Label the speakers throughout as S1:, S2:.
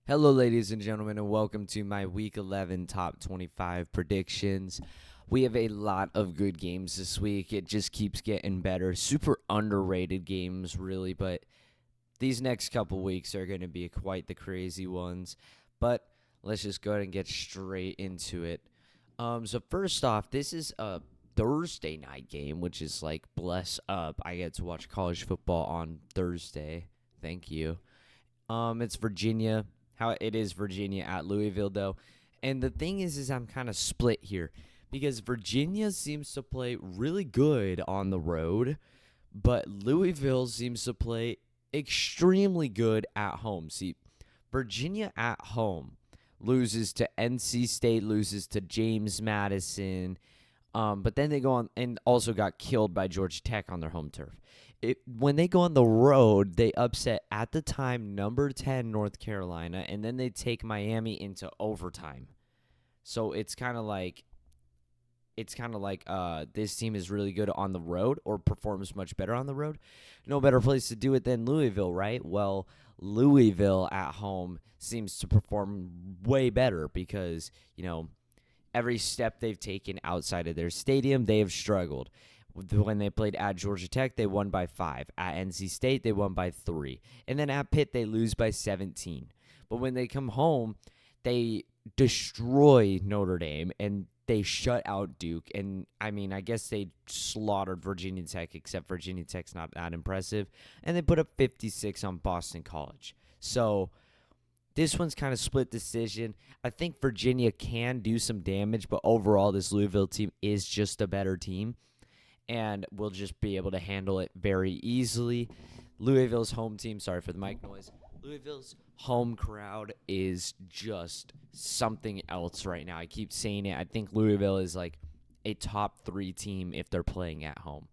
S1: Hello, ladies and gentlemen, and welcome to my Week 11 Top 25 predictions. We have a lot of good games this week. It just keeps getting better. Super underrated games, really, but these next couple weeks are going to be quite the crazy ones. But let's just go ahead and get straight into it. So first off, this is a Thursday night game, which is like bless up. I get to watch college football on Thursday. Thank you. It's Virginia. How it is Virginia at Louisville though. And the thing is I'm kind of split here because Virginia seems to play really good on the road, but Louisville seems to play extremely good at home. See, Virginia at home loses to NC State, loses to James Madison, but then they go on and also got killed by Georgia Tech on their home turf. When they go on the road, they upset at the time number 10 North Carolina, and then they take Miami into overtime. So it's kind of like this team is really good on the road or performs much better on the road. No better place to do it than Louisville, right? Well, Louisville at home seems to perform way better because, every step they've taken outside of their stadium, they have struggled. When they played at Georgia Tech, they won by 5. At NC State, they won by 3. And then at Pitt, they lose by 17. But when they come home, they destroy Notre Dame and they shut out Duke. And, I guess they slaughtered Virginia Tech, except Virginia Tech's not that impressive. And they put up 56 on Boston College. So this one's kind of split decision. I think Virginia can do some damage, but overall, this Louisville team is just a better team and will just be able to handle it very easily. Louisville's home team, sorry for the mic noise. Louisville's home crowd is just something else right now. I keep saying it. I think Louisville is like a top 3 team if they're playing at home.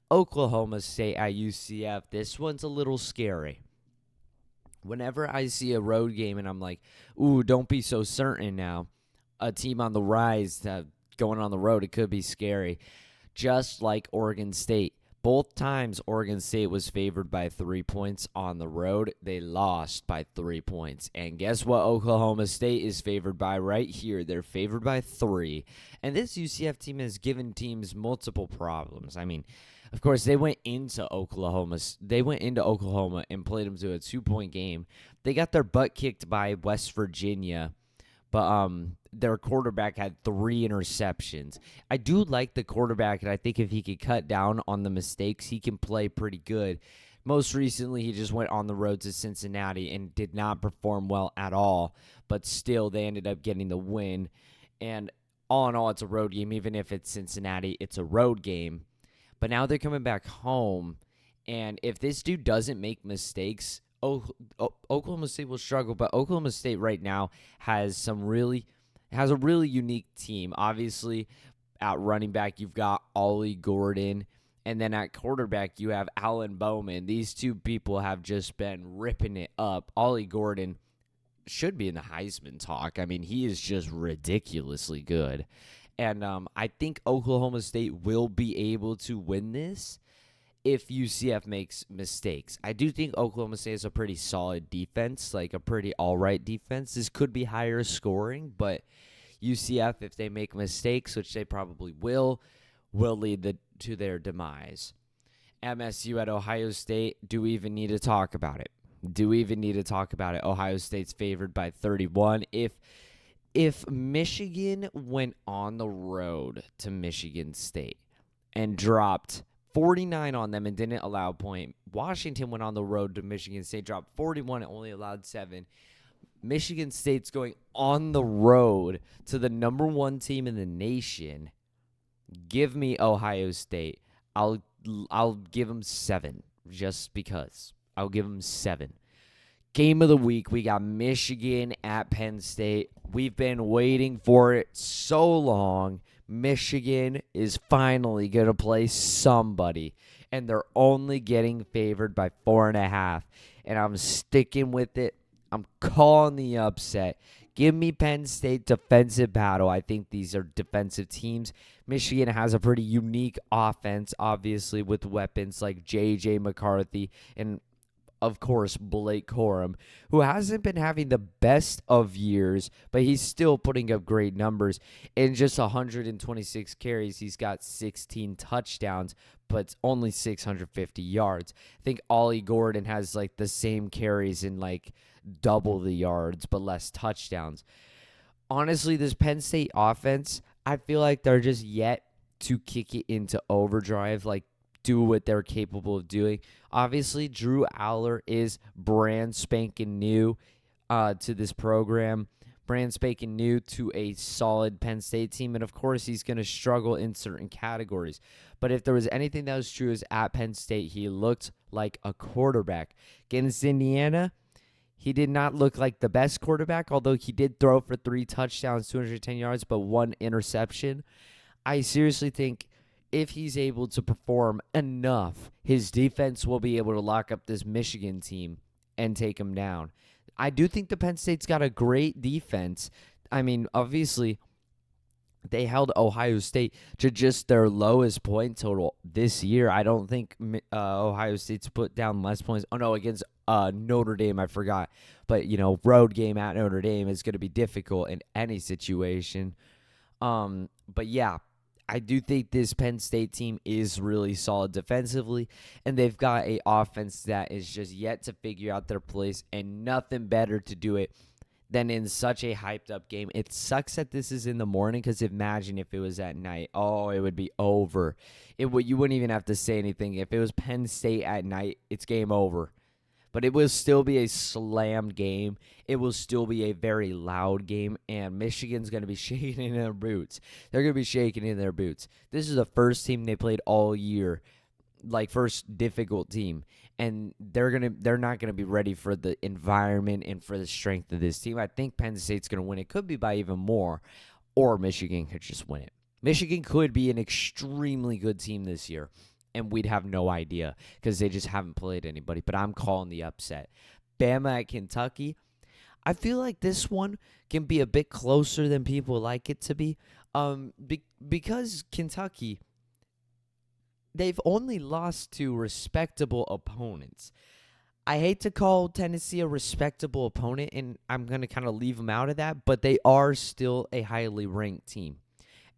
S1: Oklahoma State at UCF. This one's a little scary. Whenever I see a road game and I'm like, ooh, don't be so certain now. A team on the rise going on the road, it could be scary. Just like Oregon State. Both times Oregon State was favored by 3 points on the road. They lost by 3 points. And guess what Oklahoma State is favored by right here? They're favored by 3. And this UCF team has given teams multiple problems. Of course, they went into Oklahoma and played them to a 2-point game. They got their butt kicked by West Virginia, but their quarterback had 3 interceptions. I do like the quarterback, and I think if he could cut down on the mistakes, he can play pretty good. Most recently, he just went on the road to Cincinnati and did not perform well at all, but still they ended up getting the win. And all in all, it's a road game. Even if it's Cincinnati, it's a road game. But now they're coming back home, and if this dude doesn't make mistakes, Oklahoma State will struggle. But Oklahoma State right now has a really unique team. Obviously, at running back, you've got Ollie Gordon, and then at quarterback, you have Alan Bowman. These two people have just been ripping it up. Ollie Gordon should be in the Heisman talk. He is just ridiculously good. And I think Oklahoma State will be able to win this if UCF makes mistakes. I do think Oklahoma State is a pretty solid defense, like a pretty all-right defense. This could be higher scoring, but UCF, if they make mistakes, which they probably will lead to their demise. MSU at Ohio State, do we even need to talk about it? Ohio State's favored by 31. If Michigan went on the road to Michigan State and dropped 49 on them and didn't allow a point, Washington went on the road to Michigan State, dropped 41 and only allowed 7. Michigan State's going on the road to the number 1 team in the nation. Give me Ohio State. I'll give them 7 just because. I'll give them 7. Game of the week, we got Michigan at Penn State. We've been waiting for it so long. Michigan is finally going to play somebody, and they're only getting favored by 4.5. And I'm sticking with it. I'm calling the upset. Give me Penn State defensive battle. I think these are defensive teams. Michigan has a pretty unique offense, obviously, with weapons like J.J. McCarthy and of course, Blake Corum, who hasn't been having the best of years, but he's still putting up great numbers. In just 126 carries, he's got 16 touchdowns, but only 650 yards. I think Ollie Gordon has like the same carries and like double the yards, but less touchdowns. Honestly, this Penn State offense, I feel like they're just yet to kick it into overdrive, like do what they're capable of doing. Obviously, Drew Aller is brand spanking new to this program, brand spanking new to a solid Penn State team. And of course, he's going to struggle in certain categories. But if there was anything that was true, is at Penn State, he looked like a quarterback. Against Indiana, he did not look like the best quarterback, although he did throw for 3 touchdowns, 210 yards, but 1 interception. I seriously think if he's able to perform enough, his defense will be able to lock up this Michigan team and take him down. I do think the Penn State's got a great defense. I mean, obviously, they held Ohio State to just their lowest point total this year. I don't think Ohio State's put down less points. Oh, no, against Notre Dame, I forgot. But, road game at Notre Dame is going to be difficult in any situation. But, yeah, I do think this Penn State team is really solid defensively, and they've got an offense that is just yet to figure out their place, and nothing better to do it than in such a hyped-up game. It sucks that this is in the morning, because imagine if it was at night. Oh, it would be over. You wouldn't even have to say anything. If it was Penn State at night, it's game over. But it will still be a slammed game. It will still be a very loud game, and Michigan's going to be shaking in their boots. They're going to be shaking in their boots. This is the first team they played all year, like first difficult team, and they're not going to be ready for the environment and for the strength of this team. I think Penn State's going to win. It could be by even more, or Michigan could just win it. Michigan could be an extremely good team this year, and we'd have no idea because they just haven't played anybody. But I'm calling the upset. Bama at Kentucky. I feel like this one can be a bit closer than people like it to be, because Kentucky, they've only lost to respectable opponents. I hate to call Tennessee a respectable opponent, and I'm going to kind of leave them out of that, but they are still a highly ranked team.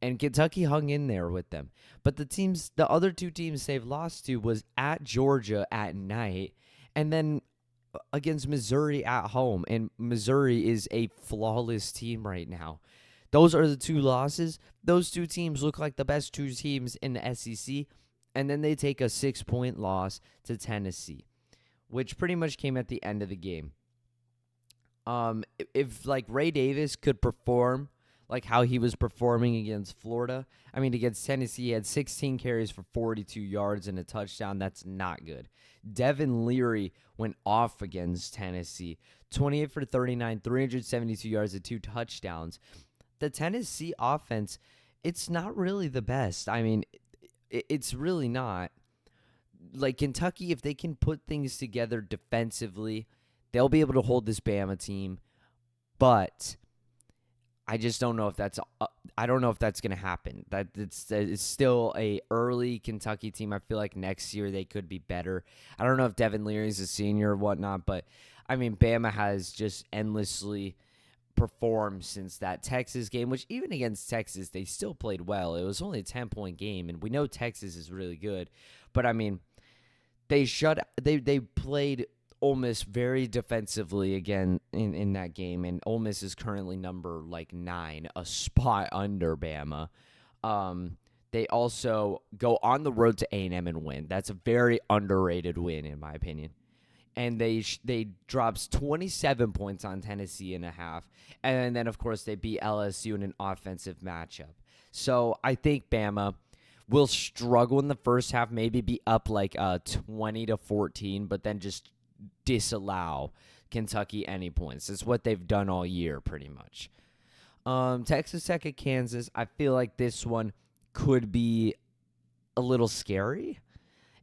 S1: And Kentucky hung in there with them. But the other 2 teams they've lost to was at Georgia at night, and then against Missouri at home. And Missouri is a flawless team right now. Those are the 2 losses. Those 2 teams look like the best 2 teams in the SEC. And then they take a 6-point loss to Tennessee, which pretty much came at the end of the game. If like Ray Davis could perform like how he was performing against Florida. I mean, against Tennessee, he had 16 carries for 42 yards and a touchdown. That's not good. Devin Leary went off against Tennessee. 28 for 39, 372 yards and 2 touchdowns. The Tennessee offense, it's not really the best. I mean, it's really not. Like Kentucky, if they can put things together defensively, they'll be able to hold this Bama team. But I just don't know if that's going to happen. That it's still a early Kentucky team. I feel like next year they could be better. I don't know if Devin Leary's a senior or whatnot, but I mean Bama has just endlessly performed since that Texas game, which even against Texas they still played well. It was only a 10-point game, and we know Texas is really good, but I mean they played Ole Miss very defensively again in that game, and Ole Miss is currently number 9, a spot under Bama. They also go on the road to A&M and win. That's a very underrated win, in my opinion. And they drops 27 points on Tennessee in a half, and then of course they beat LSU in an offensive matchup. So I think Bama will struggle in the first half, maybe be up 20-14, but then just disallow Kentucky any points. It's what they've done all year, pretty much. Texas Tech at Kansas. I feel like this one could be a little scary,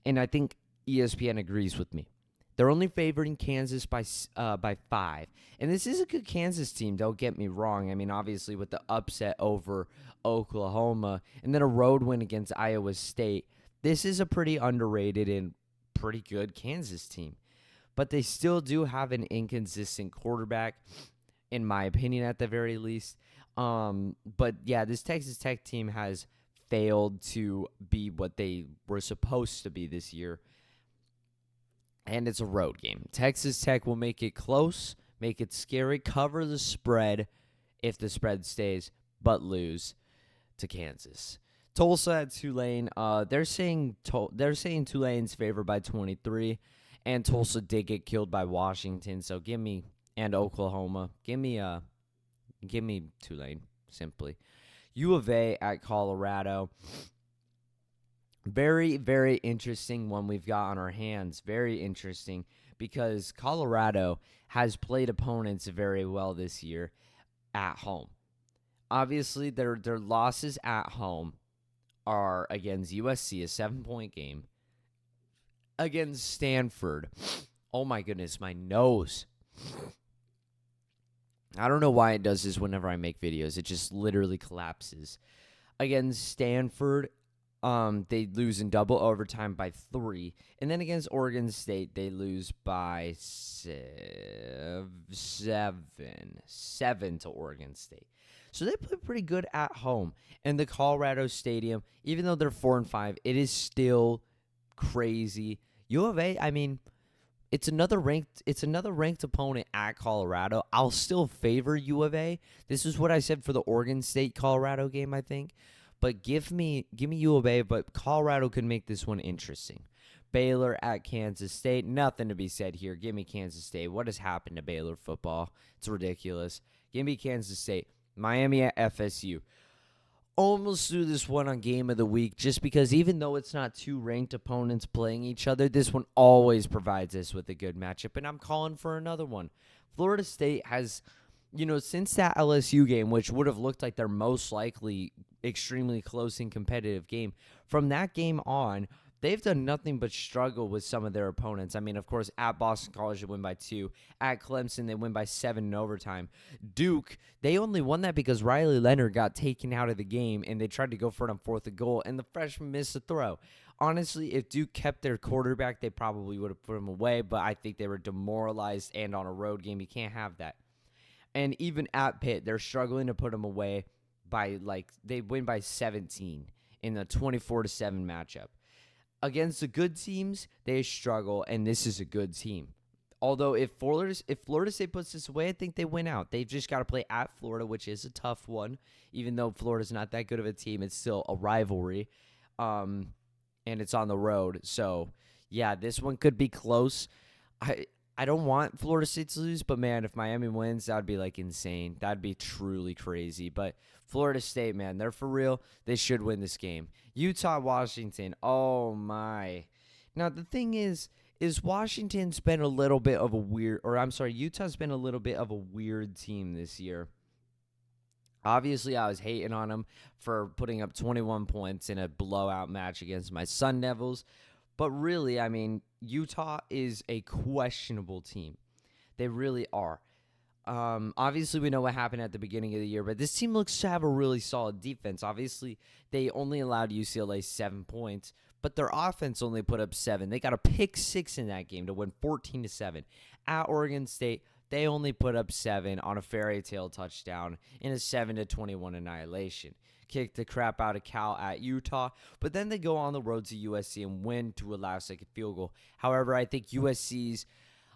S1: and I think ESPN agrees with me. They're only favoring Kansas by 5, and this is a good Kansas team. Don't get me wrong. I mean, obviously with the upset over Oklahoma and then a road win against Iowa State, this is a pretty underrated and pretty good Kansas team. but they still do have an inconsistent quarterback, in my opinion, at the very least. But yeah, this Texas Tech team has failed to be what they were supposed to be this year. And it's a road game. Texas Tech will make it close, make it scary, cover the spread if the spread stays, but lose to Kansas. Tulsa at Tulane. They're saying Tulane's favored by 23, and Tulsa did get killed by Washington. So give me and Oklahoma. Give me Tulane simply. U of A at Colorado. Very, very interesting one we've got on our hands. Very interesting because Colorado has played opponents very well this year at home. Obviously, their losses at home are against USC, a 7-point game. Against Stanford. Oh my goodness, my nose. I don't know why it does this whenever I make videos. It just literally collapses. Against Stanford, they lose in double overtime by 3. And then against Oregon State, they lose by 7 to Oregon State. So they play pretty good at home. And the Colorado Stadium, even though they're 4-5, it is still crazy. U of A, I mean, it's another ranked opponent at Colorado. I'll still favor U of A. This is what I said for the Oregon State Colorado game, I think. But give me U of A, but Colorado could make this one interesting. Baylor at Kansas State. Nothing to be said here. Give me Kansas State. What has happened to Baylor football? It's ridiculous. Give me Kansas State. Miami at FSU. Almost threw this one on Game of the Week just because even though it's not two ranked opponents playing each other, this one always provides us with a good matchup, and I'm calling for another one. Florida State has, since that LSU game, which would have looked like their most likely extremely close and competitive game, from that game on, they've done nothing but struggle with some of their opponents. I mean, of course, at Boston College, they win by 2. At Clemson, they win by 7 in overtime. Duke, they only won that because Riley Leonard got taken out of the game, and they tried to go for it on 4th and goal, and the freshman missed a throw. Honestly, if Duke kept their quarterback, they probably would have put him away, but I think they were demoralized, and on a road game, you can't have that. And even at Pitt, they're struggling to put him away by, they win by 17 in the 24-7 matchup. Against the good teams, they struggle, and this is a good team. Although if Florida State puts this away, I think they win out. They've just got to play at Florida, which is a tough one. Even though Florida's not that good of a team, it's still a rivalry, and it's on the road. So, yeah, this one could be close. I don't want Florida State to lose, but, man, if Miami wins, that would be, insane. That would be truly crazy. But Florida State, man, they're for real. They should win this game. Utah-Washington, oh, my. Now, the thing is Washington's been a little bit of a weird – or, I'm sorry, Utah's been a little bit of a weird team this year. Obviously, I was hating on them for putting up 21 points in a blowout match against my Sun Devils. But really, I mean, Utah is a questionable team. They really are. Obviously, we know what happened at the beginning of the year, but this team looks to have a really solid defense. Obviously, they only allowed UCLA 7 points, but their offense only put up 7. They got a pick 6 in that game to win 14-7. At Oregon State, they only put up 7 on a fairy tale touchdown in a 7-21 annihilation. Kicked the crap out of Cal at Utah, but then they go on the road to USC and win to a last-second field goal. However, I think USC's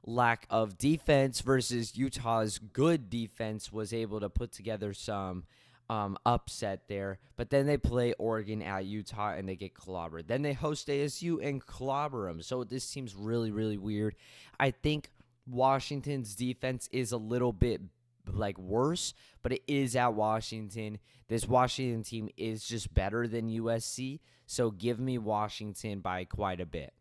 S1: lack of defense versus Utah's good defense was able to put together some upset there. But then they play Oregon at Utah and they get clobbered. Then they host ASU and clobber them. So this seems really, really weird. I think Washington's defense is a little bit worse, but it is at Washington. This Washington team is just better than USC. So give me Washington by quite a bit.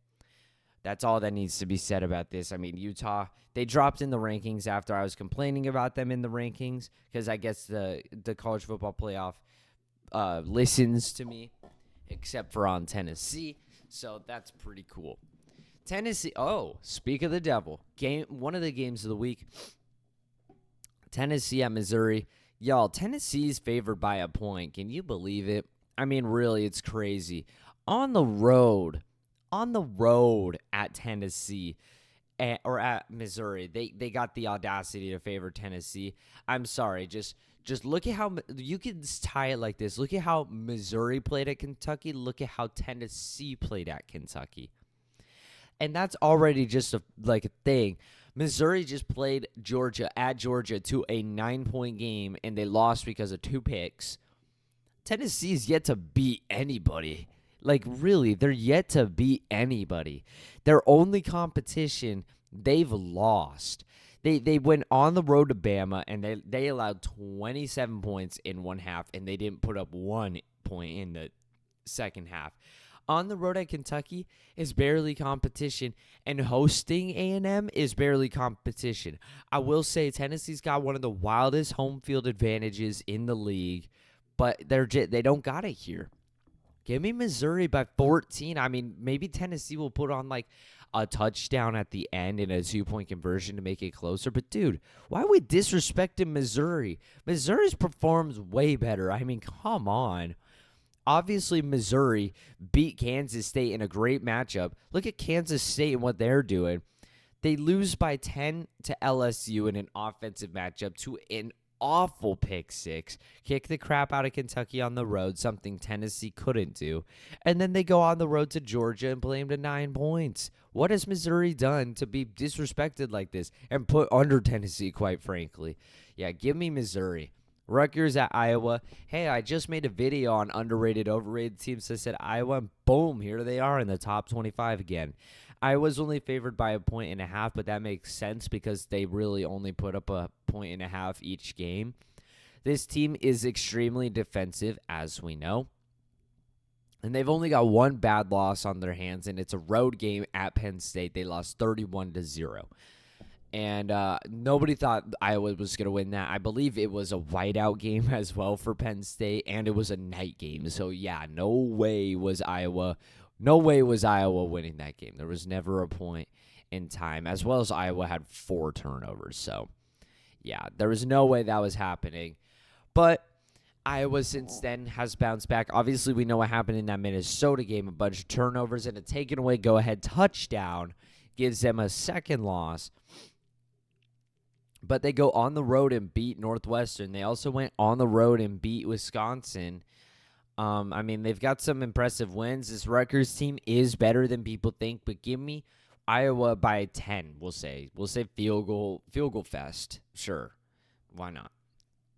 S1: That's all that needs to be said about this. I mean, Utah, they dropped in the rankings after I was complaining about them in the rankings because I guess the college football playoff listens to me, except for on Tennessee. So that's pretty cool. Tennessee, speak of the devil. One of the games of the week, Tennessee at Missouri. Y'all, Tennessee's favored by a point. Can you believe it? I mean, really, it's crazy. On the road at Tennessee, or at Missouri. They got the audacity to favor Tennessee. I'm sorry, just look at how you can tie it like this. Look at how Missouri played at Kentucky. Look at how Tennessee played at Kentucky. And that's already just a thing. Missouri just played Georgia at Georgia to a 9-point game, and they lost because of 2 picks. Tennessee's yet to beat anybody. Like, really, they're yet to beat anybody. Their only competition, they've lost. They went on the road to Bama, and they allowed 27 points in one half, and they didn't put up 1 point in the second half. On the road at Kentucky is barely competition, and hosting A&M is barely competition. I will say Tennessee's got one of the wildest home field advantages in the league, but they don't got it here. Give me Missouri by 14. I mean, maybe Tennessee will put on like a touchdown at the end in a 2-point conversion to make it closer. But, dude, why are we disrespecting Missouri? Missouri's performs way better. I mean, come on. Obviously, Missouri beat Kansas State in a great matchup. Look at Kansas State and what they're doing. They lose by 10 to LSU in an offensive matchup to an awful pick six. Kick the crap out of Kentucky on the road, something Tennessee couldn't do. And then they go on the road to Georgia and play them to 9 points. What has Missouri done to be disrespected like this and put under Tennessee, quite frankly? Yeah, give me Missouri. Rutgers at Iowa. Hey, I just made a video on underrated, overrated teams. I said Iowa, and boom, here they are in the top 25 again. Iowa's only favored by 1.5, but that makes sense because they really only put up 1.5 each game. This team is extremely defensive, as we know. And they've only got one bad loss on their hands, and it's a road game at Penn State. They lost 31-0. And nobody thought Iowa was going to win that. I believe it was a whiteout game as well for Penn State, and it was a night game. So, yeah, no way was Iowa winning that game. There was never a point in time, as well as Iowa had 4 turnovers. So, yeah, there was no way that was happening. But Iowa since then has bounced back. Obviously, we know what happened in that Minnesota game. A bunch of turnovers and a taken away go-ahead touchdown gives them a second loss. But they go on the road and beat Northwestern. They also went on the road and beat Wisconsin. I mean, they've got some impressive wins. This Rutgers team is better than people think, but give me Iowa by 10, we'll say. We'll say field goal fest. Sure. Why not?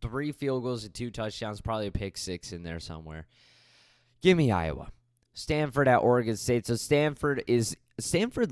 S1: 3 field goals and 2 touchdowns, probably a pick 6 in there somewhere. Give me Iowa. Stanford at Oregon State. So Stanford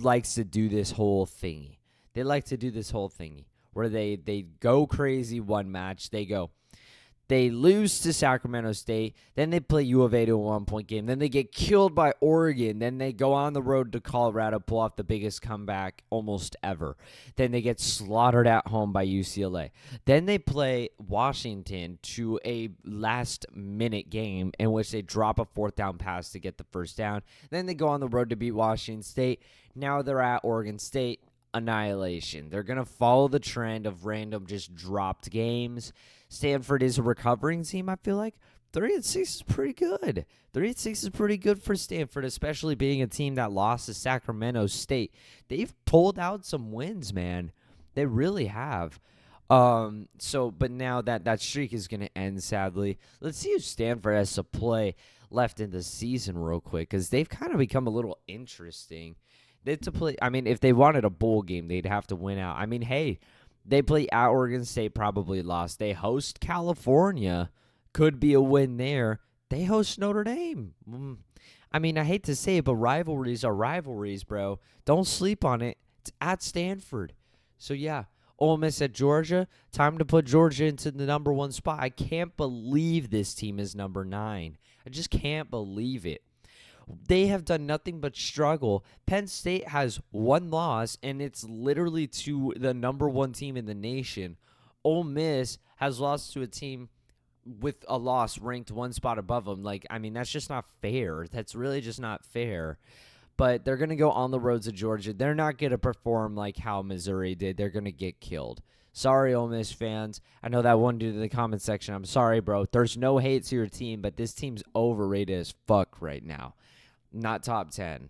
S1: likes to do this whole thingy. They like to do this whole thingy where they go crazy one match. They lose to Sacramento State. Then they play U of A to a 1-point game. Then they get killed by Oregon. Then they go on the road to Colorado, pull off the biggest comeback almost ever. Then they get slaughtered at home by UCLA. Then they play Washington to a last-minute game in which they drop a 4th down pass to get the first down. Then they go on the road to beat Washington State. Now they're at Oregon State. Annihilation. They're going to follow the trend of random just dropped games. Stanford is a recovering team, I feel like. 3-6 is pretty good. 3-6 is pretty good for Stanford, especially being a team that lost to Sacramento State. They've pulled out some wins, man. They really have. But now that streak is going to end, sadly. Let's see who Stanford has to play left in the season real quick, because they've kind of become a little interesting. If they wanted a bowl game, they'd have to win out. I mean, hey, they play at Oregon State, probably lost. They host California, could be a win there. They host Notre Dame. I mean, I hate to say it, but rivalries are rivalries, bro. Don't sleep on it. It's at Stanford. So, yeah, Ole Miss at Georgia. Time to put Georgia into the number 1 spot. I can't believe this team is number 9. I just can't believe it. They have done nothing but struggle. Penn State has 1 loss, and it's literally to the number 1 team in the nation. Ole Miss has lost to a team with a loss ranked 1 spot above them. That's just not fair. That's really just not fair. But they're going to go on the roads of Georgia. They're not going to perform like how Missouri did. They're going to get killed. Sorry, Ole Miss fans. I know that one dude in the comment section. I'm sorry, bro. There's no hate to your team, but this team's overrated as fuck right now. Not top 10.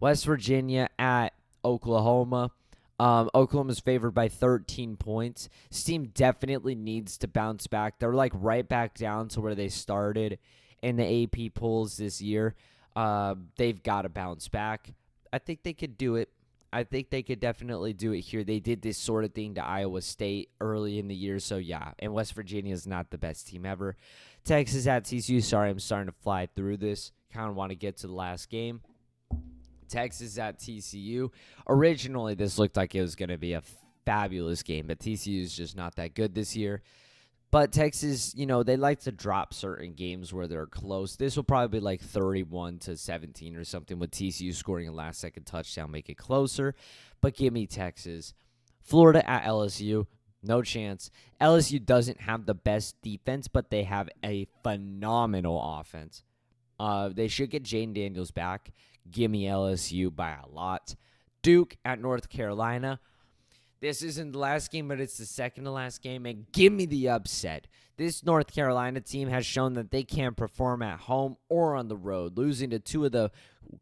S1: West Virginia at Oklahoma. Oklahoma's favored by 13 points. This team definitely needs to bounce back. They're like right back down to where they started in the AP polls this year. They've got to bounce back. I think they could do it. I think they could definitely do it here. They did this sort of thing to Iowa State early in the year, so yeah. And West Virginia is not the best team ever. Texas at TCU. Sorry, I'm starting to fly through this. Kind of want to get to the last game. Texas at TCU. Originally, this looked like it was going to be a fabulous game, but TCU is just not that good this year. But Texas, they like to drop certain games where they're close. This will probably be like 31-17 or something with TCU scoring a last-second touchdown, make it closer. But give me Texas. Florida at LSU, no chance. LSU doesn't have the best defense, but they have a phenomenal offense. They should get Jane Daniels back. Give me LSU by a lot. Duke at North Carolina. This isn't the last game, but it's the second to last game, and give me the upset. This North Carolina team has shown that they can perform at home or on the road, losing to two of the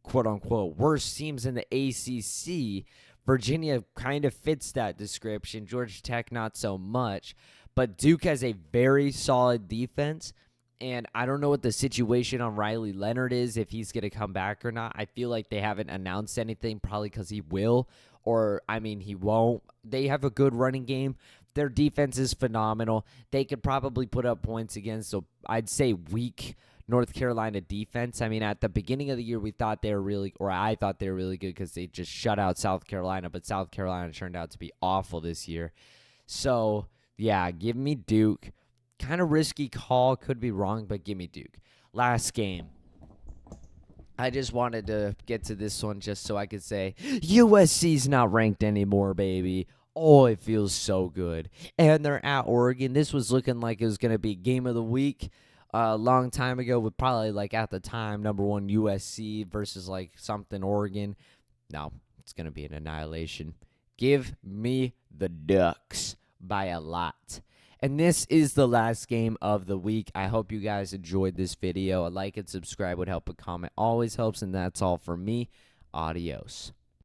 S1: quote-unquote worst teams in the ACC. Virginia kind of fits that description. Georgia Tech, not so much. But Duke has a very solid defense, and I don't know what the situation on Riley Leonard is, if he's going to come back or not. I feel like they haven't announced anything, probably because he will. He won't. They have a good running game. Their defense is phenomenal. They could probably put up points against, so I'd say weak North Carolina defense. At the beginning of the year, I thought they were really good because they just shut out South Carolina, but South Carolina turned out to be awful this year. So, yeah, give me Duke. Kind of risky call, could be wrong, but give me Duke. Last game. I just wanted to get to this one just so I could say, USC's not ranked anymore, baby. Oh, it feels so good. And they're at Oregon. This was looking like it was going to be game of the week a long time ago, with probably, at the time, number one USC versus, something Oregon. No, it's going to be an annihilation. Give me the Ducks by a lot. And this is the last game of the week. I hope you guys enjoyed this video. A like and subscribe would help. A comment always helps, and that's all for me. Adios.